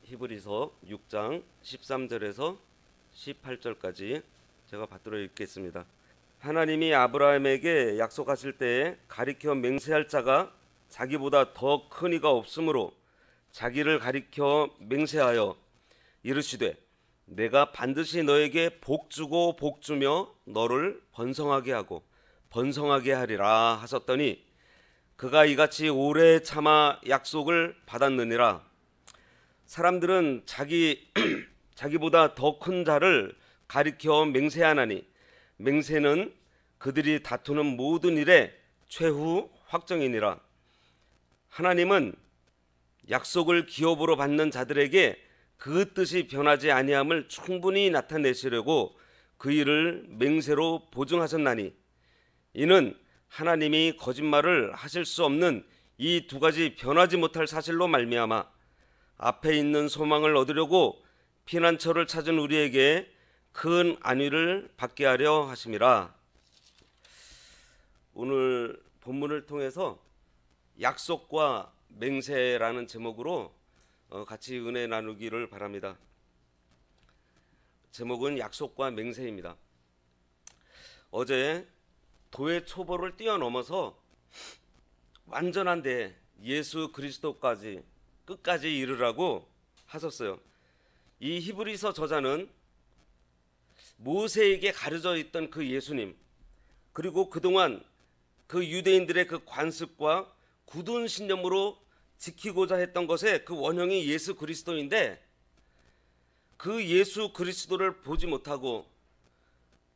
히브리서 6장 13절에서 18절까지 제가 받들어 읽겠습니다. 하나님이 아브라함에게 약속하실 때에 가리켜 맹세할 자가 자기보다 더 큰 이가 없으므로 자기를 가리켜 맹세하여 이르시되 내가 반드시 너에게 복 주고 복 주며 너를 번성하게 하고 번성하게 하리라 하셨더니 그가 이같이 오래 참아 약속을 받았느니라. 사람들은 자기보다 더 큰 자를 가리켜 맹세하나니 맹세는 그들이 다투는 모든 일의 최후 확정이니라. 하나님은 약속을 기업으로 받는 자들에게 그 뜻이 변하지 아니함을 충분히 나타내시려고 그 일을 맹세로 보증하셨나니 이는 하나님이 거짓말을 하실 수 없는 이 두 가지 변하지 못할 사실로 말미암아 앞에 있는 소망을 얻으려고 피난처를 찾은 우리에게 큰 안위를 받게 하려 하심이라. 오늘 본문을 통해서 약속과 맹세라는 제목으로 같이 은혜 나누기를 바랍니다. 제목은 약속과 맹세입니다. 어제 도의 초보를 뛰어넘어서 완전한 데 예수 그리스도까지 끝까지 이르라고 하셨어요. 이 히브리서 저자는 모세에게 가려져 있던 그 예수님, 그리고 그동안 그 유대인들의 그 관습과 굳은 신념으로 지키고자 했던 것의 그 원형이 예수 그리스도인데, 그 예수 그리스도를 보지 못하고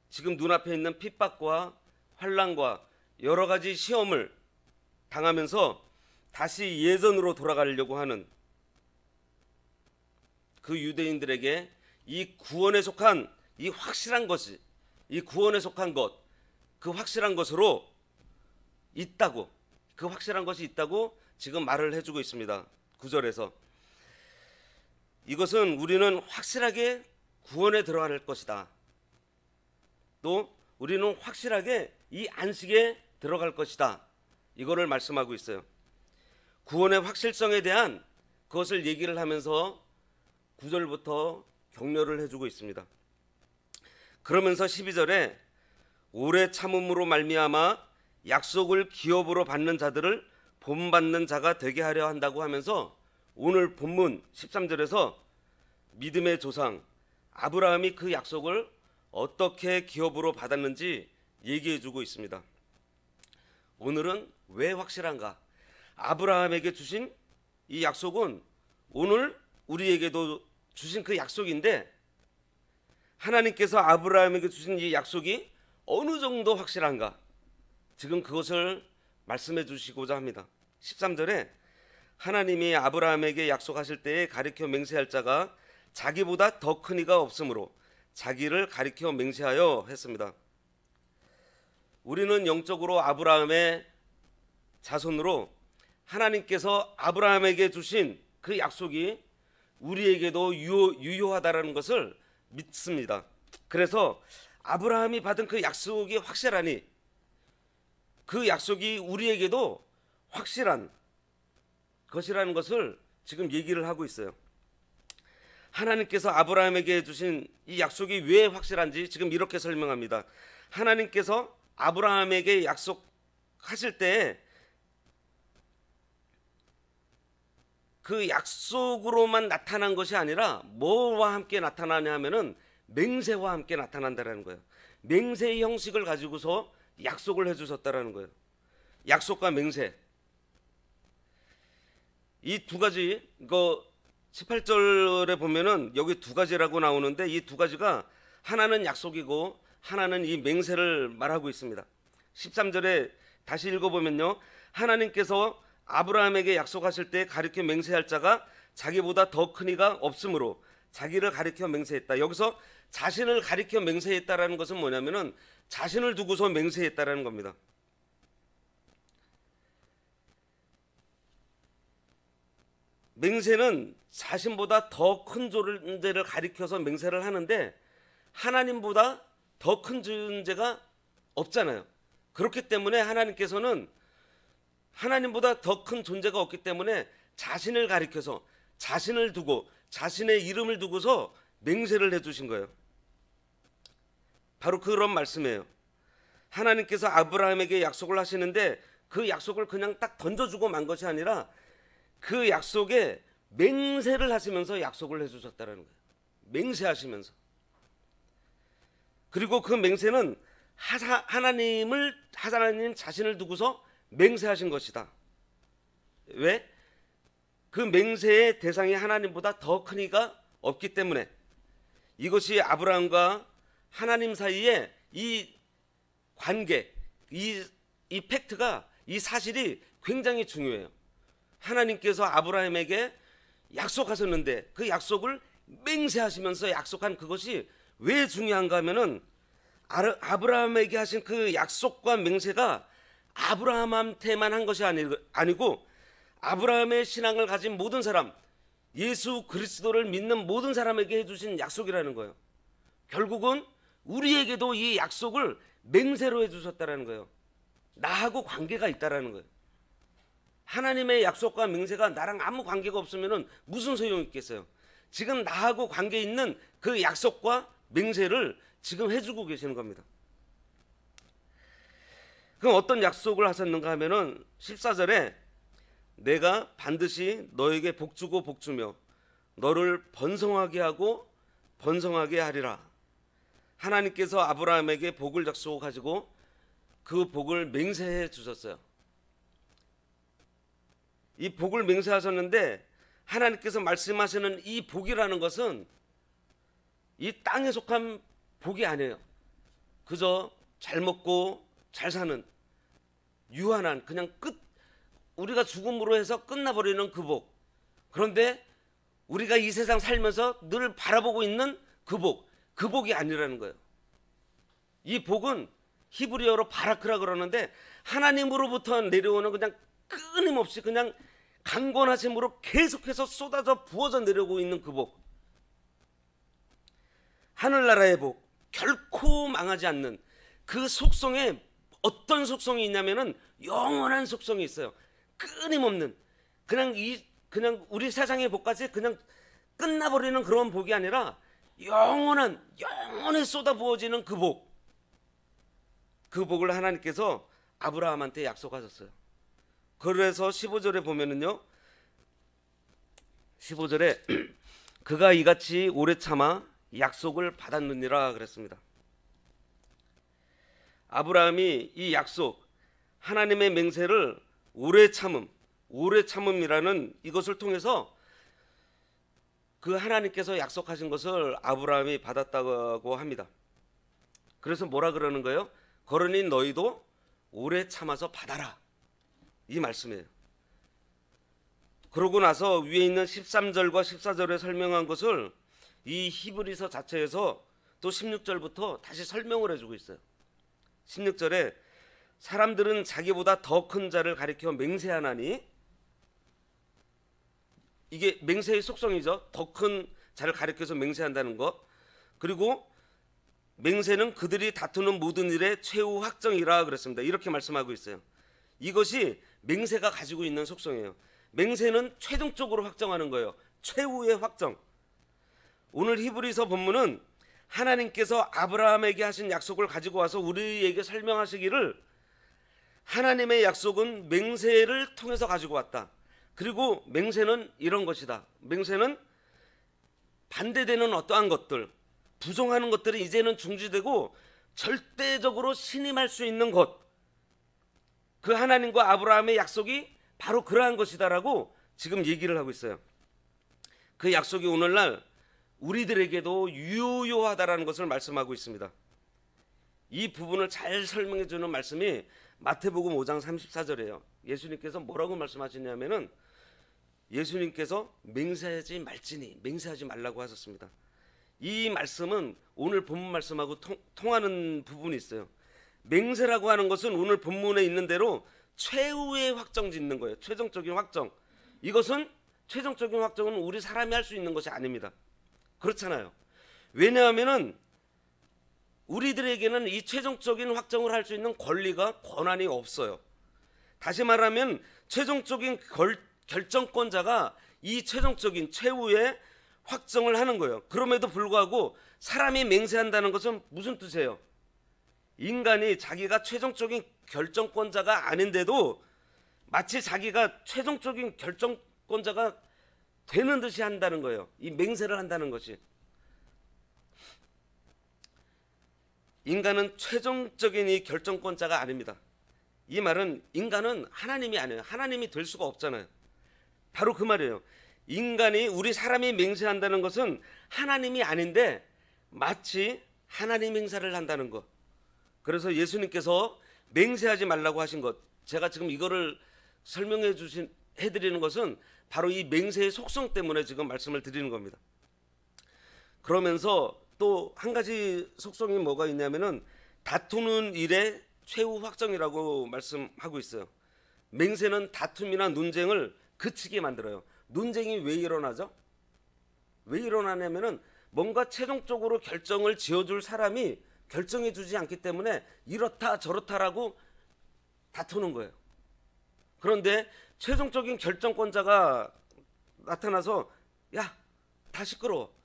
지금 눈앞에 있는 핍박과 환난과 여러 가지 시험을 당하면서 다시 예전으로 돌아가려고 하는 그 유대인들에게 이 구원에 속한 이 확실한 것이, 이 구원에 속한 것, 그 확실한 것으로 있다고, 그 확실한 것이 있다고 지금 말을 해주고 있습니다. 9절에서 이것은 우리는 확실하게 구원에 들어갈 것이다. 또 우리는 확실하게 이 안식에 들어갈 것이다. 이거를 말씀하고 있어요. 구원의 확실성에 대한 그것을 얘기를 하면서 9절부터 격려를 해주고 있습니다. 그러면서 12절에 오래 참음으로 말미암아 약속을 기업으로 받는 자들을 본받는 자가 되게 하려 한다고 하면서 오늘 본문 13절에서 믿음의 조상 아브라함이 그 약속을 어떻게 기업으로 받았는지 얘기해주고 있습니다. 오늘은 왜 확실한가? 아브라함에게 주신 이 약속은 오늘 우리에게도 주신 그 약속인데, 하나님께서 아브라함에게 주신 이 약속이 어느 정도 확실한가? 지금 그것을 말씀해 주시고자 합니다. 13절에 하나님이 아브라함에게 약속하실 때에 가리켜 맹세할 자가 자기보다 더 큰 이가 없으므로 자기를 가리켜 맹세하여 했습니다. 우리는 영적으로 아브라함의 자손으로 하나님께서 아브라함에게 주신 그 약속이 우리에게도 유효하다라는 것을 믿습니다. 그래서 아브라함이 받은 그 약속이 확실하니 그 약속이 우리에게도 확실한 것이라는 것을 지금 얘기를 하고 있어요. 하나님께서 아브라함에게 주신 이 약속이 왜 확실한지 지금 이렇게 설명합니다. 하나님께서 아브라함에게 약속하실 때 그 약속으로만 나타난 것이 아니라 뭐와 함께 나타나냐 하면은 맹세와 함께 나타난다라는 거예요. 맹세의 형식을 가지고서 약속을 해주셨다라는 거예요. 약속과 맹세, 이 두 가지, 이거 18절에 보면은 여기 두 가지라고 나오는데 이 두 가지가 하나는 약속이고 하나는 이 맹세를 말하고 있습니다. 13절에 다시 읽어보면요, 하나님께서 아브라함에게 약속하실 때 가리켜 맹세할 자가 자기보다 더 큰 이가 없으므로 자기를 가리켜 맹세했다. 여기서 자신을 가리켜 맹세했다라는 것은 뭐냐면은 자신을 두고서 맹세했다라는 겁니다. 맹세는 자신보다 더 큰 존재를 가리켜서 맹세를 하는데 하나님보다 더 큰 존재가 없잖아요. 그렇기 때문에 하나님께서는 하나님보다 더 큰 존재가 없기 때문에 자신을 가리켜서 자신을 두고 자신의 이름을 두고서 맹세를 해주신 거예요. 바로 그런 말씀이에요. 하나님께서 아브라함에게 약속을 하시는데 그 약속을 그냥 딱 던져주고 만 것이 아니라 그 약속에 맹세를 하시면서 약속을 해주셨다는 거예요. 맹세하시면서. 그리고 그 맹세는 하나님 자신을 두고서 맹세하신 것이다. 왜? 그 맹세의 대상이 하나님보다 더 큰 이가 없기 때문에. 이것이 아브라함과 하나님 사이에 이 관계, 이 팩트가, 이 사실이 굉장히 중요해요. 하나님께서 아브라함에게 약속하셨는데 그 약속을 맹세하시면서 약속한 그것이 왜 중요한가 하면은 아브라함에게 하신 그 약속과 맹세가 아브라함한테만 한 것이 아니고 아브라함의 신앙을 가진 모든 사람, 예수 그리스도를 믿는 모든 사람에게 해주신 약속이라는 거예요. 결국은 우리에게도 이 약속을 맹세로 해주셨다는 거예요. 나하고 관계가 있다라는 거예요. 하나님의 약속과 맹세가 나랑 아무 관계가 없으면 무슨 소용이 있겠어요. 지금 나하고 관계 있는 그 약속과 맹세를 지금 해주고 계시는 겁니다. 그럼 어떤 약속을 하셨는가 하면은 14절에 내가 반드시 너에게 복주고 복주며 너를 번성하게 하고 번성하게 하리라. 하나님께서 아브라함에게 복을 약속하시고 그 복을 맹세해 주셨어요. 이 복을 맹세하셨는데 하나님께서 말씀하시는 이 복이라는 것은 이 땅에 속한 복이 아니에요. 그저 잘 먹고 잘 사는 유한한 그냥 우리가 죽음으로 해서 끝나버리는 그 복. 그런데 우리가 이 세상 살면서 늘 바라보고 있는 그 복이 아니라는 거예요. 이 복은 히브리어로 바라크라 그러는데 하나님으로부터 내려오는 그냥 끊임없이 그냥 강권하심으로 계속해서 쏟아져 부어져 내려오고 있는 그 복. 하늘나라의 복, 결코 망하지 않는 그 속성에 어떤 속성이 있냐면은 영원한 속성이 있어요. 끊임없는 그냥 우리 세상의 복까지 그냥 끝나버리는 그런 복이 아니라 영원히 쏟아 부어지는 그 복. 그 복을 하나님께서 아브라함한테 약속하셨어요. 그래서 15절에 보면은요, 15절에 그가 이같이 오래 참아 약속을 받았느니라 그랬습니다. 아브라함이 이 약속, 하나님의 맹세를 오래 참음이라는 이것을 통해서 그 하나님께서 약속하신 것을 아브라함이 받았다고 합니다. 그래서 뭐라 그러는 거예요? 그러니 너희도 오래 참아서 받아라, 이 말씀이에요. 그러고 나서 위에 있는 13절과 14절에 설명한 것을 이 히브리서 자체에서 또 16절부터 다시 설명을 해주고 있어요. 16절에 사람들은 자기보다 더 큰 자를 가리켜 맹세하나니, 이게 맹세의 속성이죠. 더 큰 자를 가리켜서 맹세한다는 것. 그리고 맹세는 그들이 다투는 모든 일의 최후 확정이라 그랬습니다. 이렇게 말씀하고 있어요. 이것이 맹세가 가지고 있는 속성이에요. 맹세는 최종적으로 확정하는 거예요. 최후의 확정. 오늘 히브리서 본문은 하나님께서 아브라함에게 하신 약속을 가지고 와서 우리에게 설명하시기를, 하나님의 약속은 맹세를 통해서 가지고 왔다. 그리고 맹세는 이런 것이다. 맹세는 반대되는 어떠한 것들, 부정하는 것들이 이제는 중지되고 절대적으로 신임할 수 있는 것, 그 하나님과 아브라함의 약속이 바로 그러한 것이다라고 지금 얘기를 하고 있어요. 그 약속이 오늘날 우리들에게도 유효하다라는 것을 말씀하고 있습니다. 이 부분을 잘 설명해 주는 말씀이 마태복음 5장 34절이에요. 예수님께서 뭐라고 말씀하시냐면은, 예수님께서 맹세하지 말지니, 맹세하지 말라고 하셨습니다. 이 말씀은 오늘 본문 말씀하고 통하는 부분이 있어요. 맹세라고 하는 것은 오늘 본문에 있는 대로 최후의 확정 짓는 거예요. 최종적인 확정. 이것은 최종적인 확정은 우리 사람이 할 수 있는 것이 아닙니다. 그렇잖아요. 왜냐하면은 우리들에게는 이 최종적인 확정을 할 수 있는 권리가, 권한이 없어요. 다시 말하면 최종적인 결정권자가 이 최종적인 최후의 확정을 하는 거예요. 그럼에도 불구하고 사람이 맹세한다는 것은 무슨 뜻이에요? 인간이 자기가 최종적인 결정권자가 아닌데도 마치 자기가 최종적인 결정권자가 되는 듯이 한다는 거예요. 이 맹세를 한다는 것이. 인간은 최종적인 이 결정권자가 아닙니다. 이 말은 인간은 하나님이 아니에요. 하나님이 될 수가 없잖아요. 바로 그 말이에요. 인간이, 우리 사람이 맹세한다는 것은 하나님이 아닌데 마치 하나님 행사를 한다는 것. 그래서 예수님께서 맹세하지 말라고 하신 것, 제가 지금 이거를 해드리는 것은 바로 이 맹세의 속성 때문에 지금 말씀을 드리는 겁니다. 그러면서 또 한 가지 속성이 뭐가 있냐면은 다투는 일의 최후 확정이라고 말씀하고 있어요. 맹세는 다툼이나 논쟁을 그치게 만들어요. 논쟁이 왜 일어나죠? 왜 일어나냐면은 뭔가 최종적으로 결정을 지어줄 사람이 결정해 주지 않기 때문에 이렇다 저렇다라고 다투는 거예요. 그런데 최종적인 결정권자가 나타나서 야, 다 시끄러워.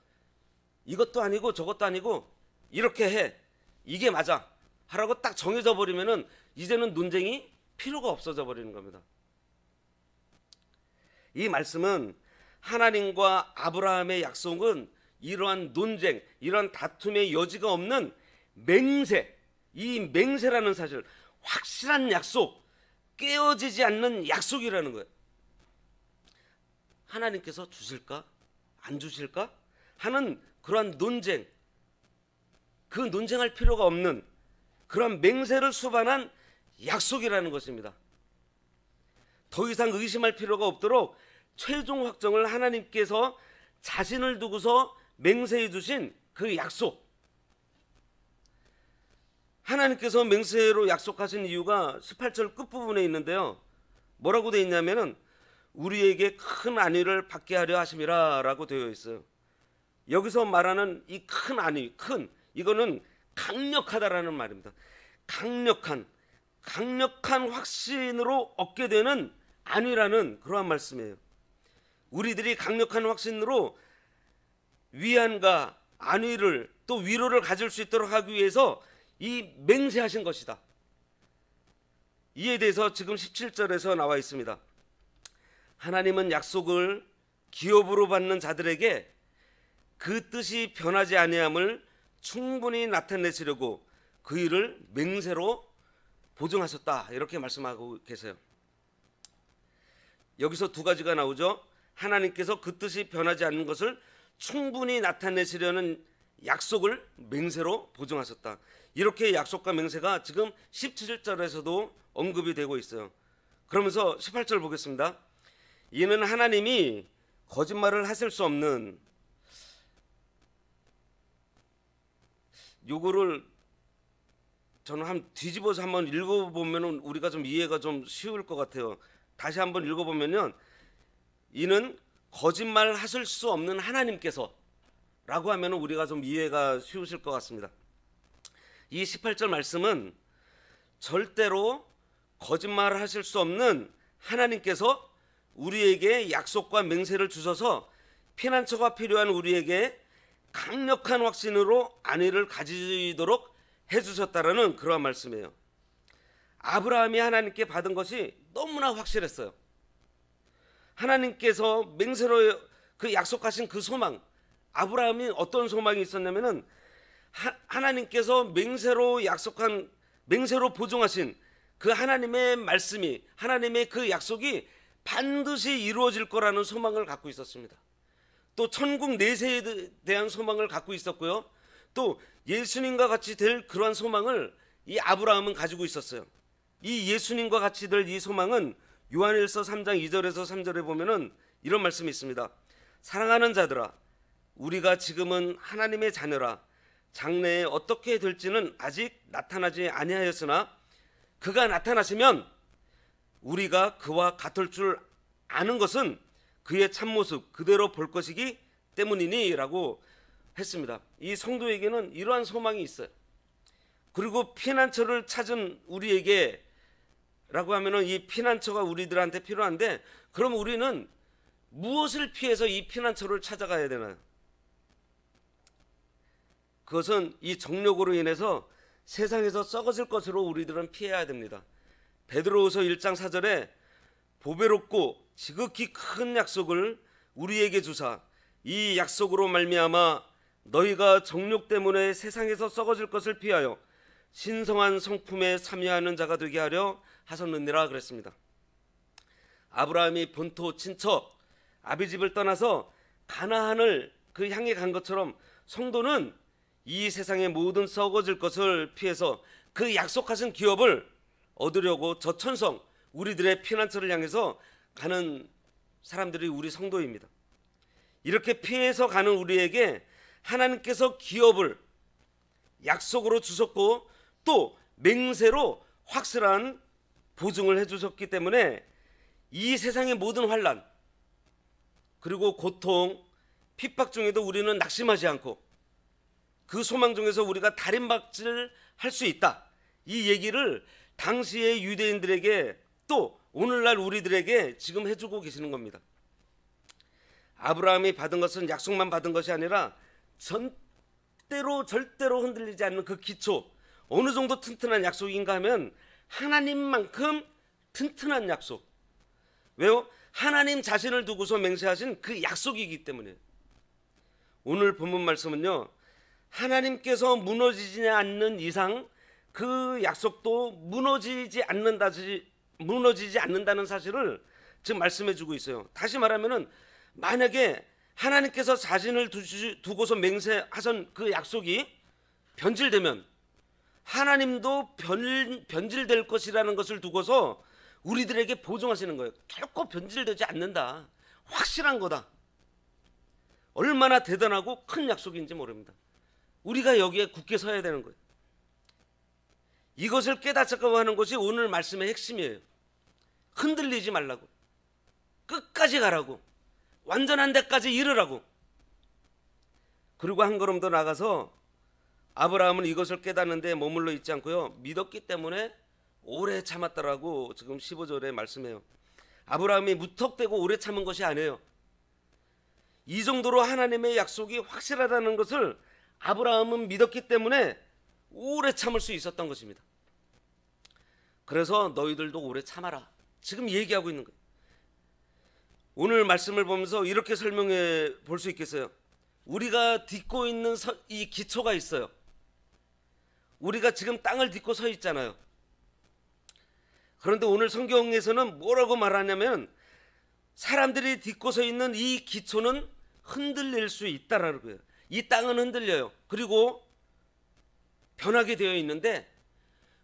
이것도 아니고 저것도 아니고 이렇게 해. 이게 맞아. 하라고 딱 정해져 버리면은 이제는 논쟁이 필요가 없어져 버리는 겁니다. 이 말씀은 하나님과 아브라함의 약속은 이러한 논쟁, 이러한 다툼의 여지가 없는 맹세, 이 맹세라는 사실, 확실한 약속, 깨어지지 않는 약속이라는 거예요. 하나님께서 주실까? 안 주실까? 하는 그러한 논쟁, 그 논쟁할 필요가 없는 그러한 맹세를 수반한 약속이라는 것입니다. 더 이상 의심할 필요가 없도록 최종 확정을 하나님께서 자신을 두고서 맹세해 주신 그 약속. 하나님께서 맹세로 약속하신 이유가 18절 끝부분에 있는데요. 뭐라고 되어 있냐면은 우리에게 큰 안위를 받게 하려 하심이라 라고 되어 있어요. 여기서 말하는 이 큰 안위, 이거는 강력하다라는 말입니다. 강력한 확신으로 얻게 되는 안위라는 그러한 말씀이에요. 우리들이 강력한 확신으로 위안과 안위를 또 위로를 가질 수 있도록 하기 위해서 이 맹세하신 것이다. 이에 대해서 지금 17절에서 나와 있습니다. 하나님은 약속을 기업으로 받는 자들에게 그 뜻이 변하지 아니함을 충분히 나타내시려고 그 일을 맹세로 보증하셨다. 이렇게 말씀하고 계세요. 여기서 두 가지가 나오죠. 하나님께서 그 뜻이 변하지 않는 것을 충분히 나타내시려는 약속을 맹세로 보증하셨다. 이렇게 약속과 맹세가 지금 17절에서도 언급이 되고 있어요. 그러면서 18절 보겠습니다. 이는 하나님이 거짓말을 하실 수 없는, 요거를 저는 한번 뒤집어서 한번 읽어보면 우리가 좀 이해가 좀 쉬울 것 같아요. 다시 한번 읽어보면요, 이는 거짓말 하실 수 없는 하나님께서 라고 하면 우리가 좀 이해가 쉬우실 것 같습니다. 이 18절 말씀은 절대로 거짓말 하실 수 없는 하나님께서 우리에게 약속과 맹세를 주셔서 피난처가 필요한 우리에게 강력한 확신으로 안위를 가지도록 해주셨다라는 그러한 말씀이에요. 아브라함이 하나님께 받은 것이 너무나 확실했어요. 하나님께서 맹세로 그 약속하신 그 소망, 아브라함이 어떤 소망이 있었냐면은 하나님께서 맹세로 약속한, 맹세로 보증하신 그 하나님의 말씀이, 하나님의 그 약속이 반드시 이루어질 거라는 소망을 갖고 있었습니다. 또 천국 내세에 대한 소망을 갖고 있었고요. 또 예수님과 같이 될 그러한 소망을 이 아브라함은 가지고 있었어요. 이 예수님과 같이 될 이 소망은 요한일서 3장 2절에서 3절에 보면은 이런 말씀이 있습니다. 사랑하는 자들아, 우리가 지금은 하나님의 자녀라. 장래에 어떻게 될지는 아직 나타나지 아니하였으나 그가 나타나시면 우리가 그와 같을 줄 아는 것은 그의 참모습 그대로 볼 것이기 때문이니 라고 했습니다. 이 성도에게는 이러한 소망이 있어요. 그리고 피난처를 찾은 우리에게 라고 하면은 이 피난처가 우리들한테 필요한데, 그럼 우리는 무엇을 피해서 이 피난처를 찾아가야 되나요? 그것은 이 정욕으로 인해서 세상에서 썩어질 것으로 우리들은 피해야 됩니다. 베드로후서 1장 4절에 보배롭고 지극히 큰 약속을 우리에게 주사 이 약속으로 말미암아 너희가 정욕 때문에 세상에서 썩어질 것을 피하여 신성한 성품에 참여하는 자가 되게 하려 하셨느니라 그랬습니다. 아브라함이 본토 친척 아비집을 떠나서 가나안을 그 향해 간 것처럼 성도는 이 세상의 모든 썩어질 것을 피해서 그 약속하신 기업을 얻으려고 저천성 우리들의 피난처를 향해서 가는 사람들이 우리 성도입니다. 이렇게 피해서 가는 우리에게 하나님께서 기업을 약속으로 주셨고 또 맹세로 확실한 보증을 해주셨기 때문에 이 세상의 모든 환난 그리고 고통 핍박 중에도 우리는 낙심하지 않고 그 소망 중에서 우리가 달인박질 할 수 있다. 이 얘기를 당시의 유대인들에게 또 오늘날 우리들에게 지금 해주고 계시는 겁니다. 아브라함이 받은 것은 약속만 받은 것이 아니라 절대로 흔들리지 않는 그 기초, 어느 정도 튼튼한 약속인가 하면 하나님만큼 튼튼한 약속. 왜요? 하나님 자신을 두고서 맹세하신 그 약속이기 때문에. 오늘 본문 말씀은요, 하나님께서 무너지지 않는 이상 그 약속도 무너지지 않는다는 사실을 지금 말씀해 주고 있어요. 다시 말하면은 만약에 하나님께서 자신을 두고서 맹세하신 그 약속이 변질되면 하나님도 변질될 것이라는 것을 두고서 우리들에게 보증하시는 거예요. 결코 변질되지 않는다. 확실한 거다. 얼마나 대단하고 큰 약속인지 모릅니다. 우리가 여기에 굳게 서야 되는 거예요. 이것을 깨닫자고 하는 것이 오늘 말씀의 핵심이에요. 흔들리지 말라고. 끝까지 가라고. 완전한 데까지 이르라고. 그리고 한 걸음 더 나가서 아브라함은 이것을 깨닫는데 머물러 있지 않고요, 믿었기 때문에 오래 참았다라고 지금 15절에 말씀해요. 아브라함이 무턱대고 오래 참은 것이 아니에요. 이 정도로 하나님의 약속이 확실하다는 것을 아브라함은 믿었기 때문에 오래 참을 수 있었던 것입니다. 그래서 너희들도 오래 참아라. 지금 얘기하고 있는 거예요. 오늘 말씀을 보면서 이렇게 설명해 볼 수 있겠어요. 우리가 딛고 있는 이 기초가 있어요. 우리가 지금 땅을 딛고 서 있잖아요. 그런데 오늘 성경에서는 뭐라고 말하냐면 사람들이 딛고 서 있는 이 기초는 흔들릴 수 있다라는 거예요. 이 땅은 흔들려요. 그리고 변하게 되어 있는데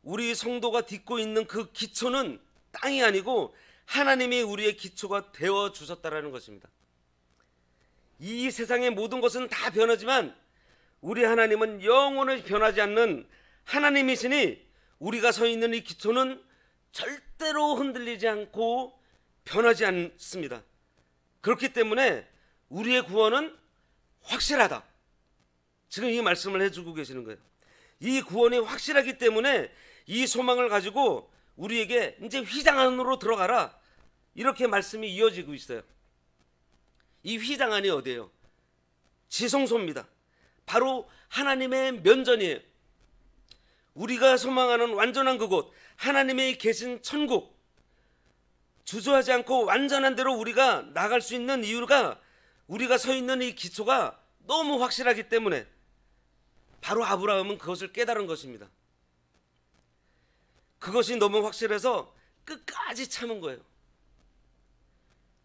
우리 성도가 딛고 있는 그 기초는 땅이 아니고 하나님이 우리의 기초가 되어 주셨다라는 것입니다. 이 세상의 모든 것은 다 변하지만 우리 하나님은 영원히 변하지 않는 하나님이시니 우리가 서 있는 이 기초는 절대로 흔들리지 않고 변하지 않습니다. 그렇기 때문에 우리의 구원은 확실하다. 지금 이 말씀을 해주고 계시는 거예요. 이 구원이 확실하기 때문에 이 소망을 가지고 우리에게 이제 휘장 안으로 들어가라, 이렇게 말씀이 이어지고 있어요. 이 휘장 안이 어디예요? 지성소입니다. 바로 하나님의 면전이에요. 우리가 소망하는 완전한 그곳, 하나님의 계신 천국, 주저하지 않고 완전한 대로 우리가 나갈 수 있는 이유가 우리가 서 있는 이 기초가 너무 확실하기 때문에 바로 아브라함은 그것을 깨달은 것입니다. 그것이 너무 확실해서 끝까지 참은 거예요.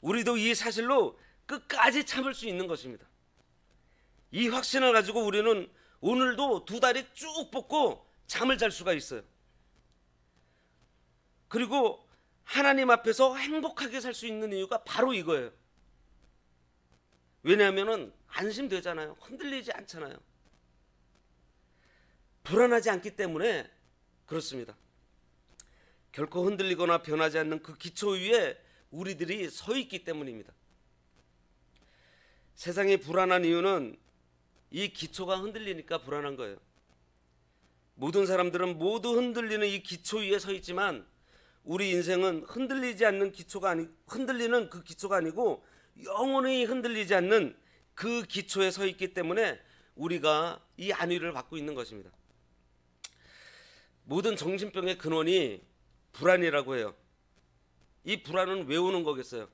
우리도 이 사실로 끝까지 참을 수 있는 것입니다. 이 확신을 가지고 우리는 오늘도 두 다리 쭉 뻗고 잠을 잘 수가 있어요. 그리고 하나님 앞에서 행복하게 살 수 있는 이유가 바로 이거예요. 왜냐하면 안심되잖아요. 흔들리지 않잖아요. 불안하지 않기 때문에 그렇습니다. 결코 흔들리거나 변하지 않는 그 기초 위에 우리들이 서 있기 때문입니다. 세상이 불안한 이유는 이 기초가 흔들리니까 불안한 거예요. 모든 사람들은 모두 흔들리는 이 기초 위에 서 있지만 우리 인생은 흔들리지 않는 기초가 흔들리는 그 기초가 아니고 영원히 흔들리지 않는 그 기초에 서 있기 때문에 우리가 이 안위를 받고 있는 것입니다. 모든 정신병의 근원이 불안이라고 해요. 이 불안은 왜 오는 거겠어요?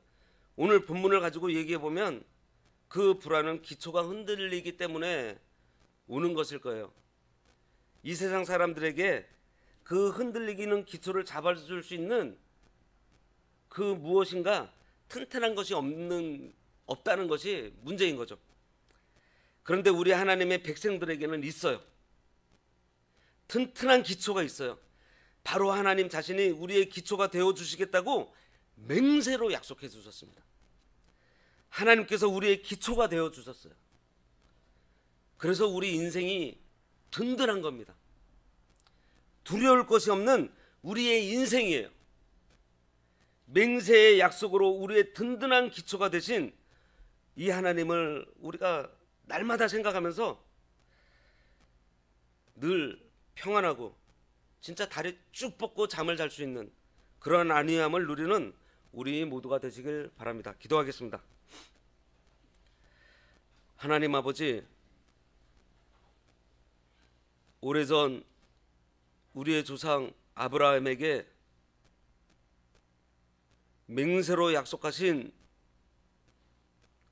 오늘 본문을 가지고 얘기해 보면 그 불안은 기초가 흔들리기 때문에 오는 것일 거예요. 이 세상 사람들에게 그 흔들리기는 기초를 잡아줄 수 있는 그 무엇인가 튼튼한 것이 없다는 것이 문제인 거죠. 그런데 우리 하나님의 백성들에게는 있어요. 튼튼한 기초가 있어요. 바로 하나님 자신이 우리의 기초가 되어 주시겠다고 맹세로 약속해 주셨습니다. 하나님께서 우리의 기초가 되어 주셨어요. 그래서 우리 인생이 든든한 겁니다. 두려울 것이 없는 우리의 인생이에요. 맹세의 약속으로 우리의 든든한 기초가 되신 이 하나님을 우리가 날마다 생각하면서 늘 평안하고 진짜 다리 쭉 뻗고 잠을 잘 수 있는 그런 안위함을 누리는 우리 모두가 되시길 바랍니다. 기도하겠습니다. 하나님 아버지, 오래전 우리의 조상 아브라함에게 맹세로 약속하신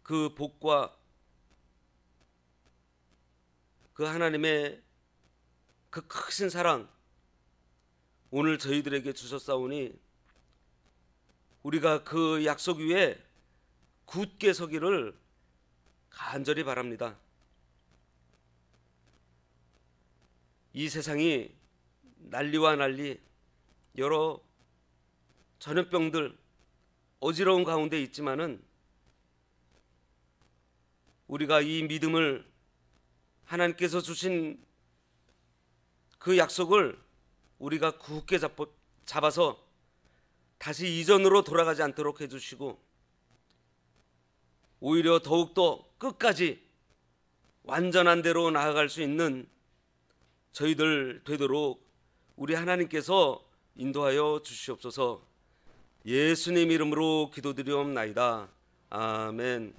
그 복과 그 하나님의 그 크신 사랑 오늘 저희들에게 주셨사오니 우리가 그 약속 위에 굳게 서기를 간절히 바랍니다. 이 세상이 난리와 난리, 여러 전염병들, 어지러운 가운데 있지만은 우리가 이 믿음을 하나님께서 주신 그 약속을 우리가 굳게 잡아서 다시 이전으로 돌아가지 않도록 해주시고 오히려 더욱더 끝까지 완전한 대로 나아갈 수 있는 저희들 되도록 우리 하나님께서 인도하여 주시옵소서. 예수님 이름으로 기도드리옵나이다. 아멘.